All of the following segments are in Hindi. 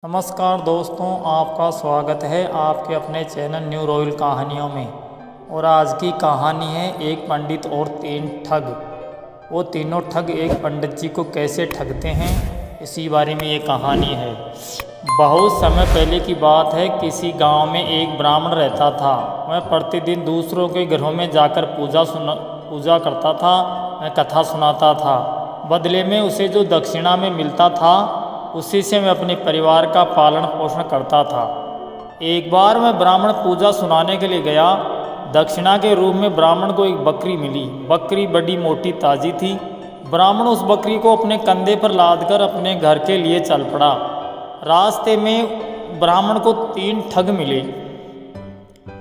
नमस्कार दोस्तों, आपका स्वागत है आपके अपने चैनल न्यू रॉयल कहानियों में। और आज की कहानी है एक पंडित और तीन ठग। वो तीनों ठग एक पंडित जी को कैसे ठगते हैं, इसी बारे में ये कहानी है। बहुत समय पहले की बात है। किसी गांव में एक ब्राह्मण रहता था। वह प्रतिदिन दूसरों के घरों में जाकर पूजा करता था। वह कथा सुनाता था। बदले में उसे जो दक्षिणा में मिलता था उसी से मैं अपने परिवार का पालन पोषण करता था। एक बार मैं ब्राह्मण पूजा सुनाने के लिए गया। दक्षिणा के रूप में ब्राह्मण को एक बकरी मिली। बकरी बड़ी मोटी ताजी थी। ब्राह्मण उस बकरी को अपने कंधे पर लादकर अपने घर के लिए चल पड़ा। रास्ते में ब्राह्मण को तीन ठग मिले।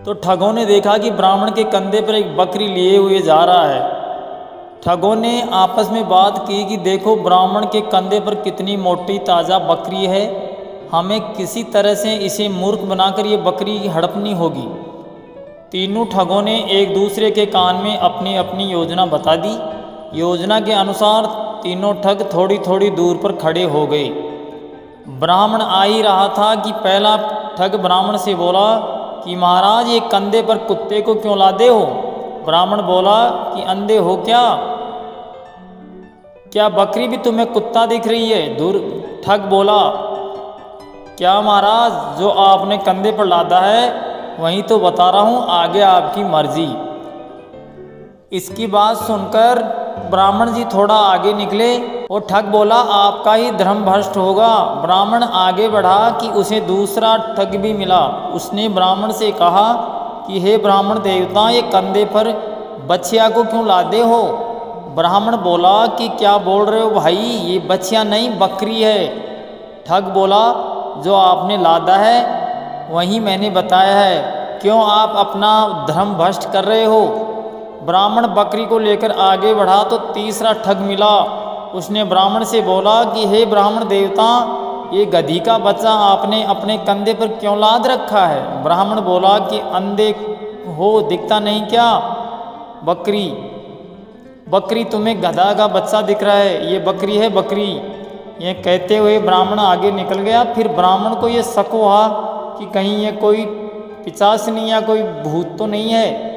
तो ठगों ने देखा कि ब्राह्मण के कंधे पर एक बकरी लिए हुए जा रहा है। ठगों ने आपस में बात की कि देखो, ब्राह्मण के कंधे पर कितनी मोटी ताज़ा बकरी है। हमें किसी तरह से इसे मूर्ख बनाकर ये बकरी हड़पनी होगी। तीनों ठगों ने एक दूसरे के कान में अपनी अपनी योजना बता दी। योजना के अनुसार तीनों ठग थोड़ी थोड़ी दूर पर खड़े हो गए। ब्राह्मण आ ही रहा था कि पहला ठग ब्राह्मण से बोला कि महाराज, ये कंधे पर कुत्ते को क्यों लादे हो? ब्राह्मण बोला कि अंधे हो क्या बकरी भी तुम्हें कुत्ता दिख रही है? ठग बोला, क्या महाराज, जो आपने कंधे पर लादा है वही तो बता रहा हूँ, आगे आपकी मर्जी। इसकी बात सुनकर ब्राह्मण जी थोड़ा आगे निकले और ठग बोला, आपका ही धर्म भ्रष्ट होगा। ब्राह्मण आगे बढ़ा कि उसे दूसरा ठग भी मिला। उसने ब्राह्मण से कहा कि हे ब्राह्मण देवता, ये कंधे पर बछिया को क्यों लादे हो? ब्राह्मण बोला कि क्या बोल रहे हो भाई, ये बछिया नहीं बकरी है। ठग बोला, जो आपने लादा है वही मैंने बताया है, क्यों आप अपना धर्म भ्रष्ट कर रहे हो? ब्राह्मण बकरी को लेकर आगे बढ़ा तो तीसरा ठग मिला। उसने ब्राह्मण से बोला कि हे ब्राह्मण देवता, ये गधी का बच्चा आपने अपने कंधे पर क्यों लाद रखा है? ब्राह्मण बोला कि अंधे हो, दिखता नहीं क्या? बकरी तुम्हें गधा का बच्चा दिख रहा है, ये बकरी है बकरी। ये कहते हुए ब्राह्मण आगे निकल गया। फिर ब्राह्मण को ये शक हुआ कि कहीं ये कोई पिशाचिनी या कोई भूत तो नहीं है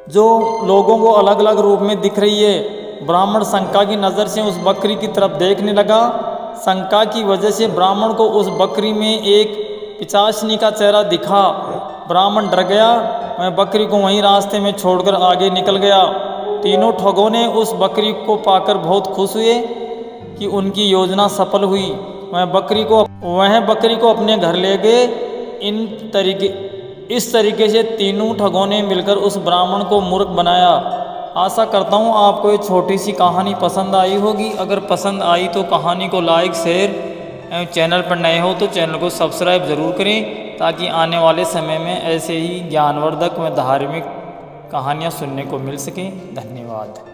जो लोगों को अलग अलग रूप में दिख रही है। ब्राह्मण शंका की नज़र से उस बकरी की तरफ देखने लगा। शंका की वजह से ब्राह्मण को उस बकरी में एक पिशाचिनी का चेहरा दिखा। ब्राह्मण डर गया। वह बकरी को वहीं रास्ते में छोड़कर आगे निकल गया। तीनों ठगों ने उस बकरी को पाकर बहुत खुश हुए कि उनकी योजना सफल हुई। वह बकरी को अपने घर ले गए। इस तरीके से तीनों ठगों ने मिलकर उस ब्राह्मण को मूर्ख बनाया। आशा करता हूँ आपको ये छोटी सी कहानी पसंद आई होगी। अगर पसंद आई तो कहानी को लाइक, शेयर एवं चैनल पर नए हो तो चैनल को सब्सक्राइब ज़रूर करें, ताकि आने वाले समय में ऐसे ही ज्ञानवर्धक व धार्मिक कहानियाँ सुनने को मिल सकें। धन्यवाद।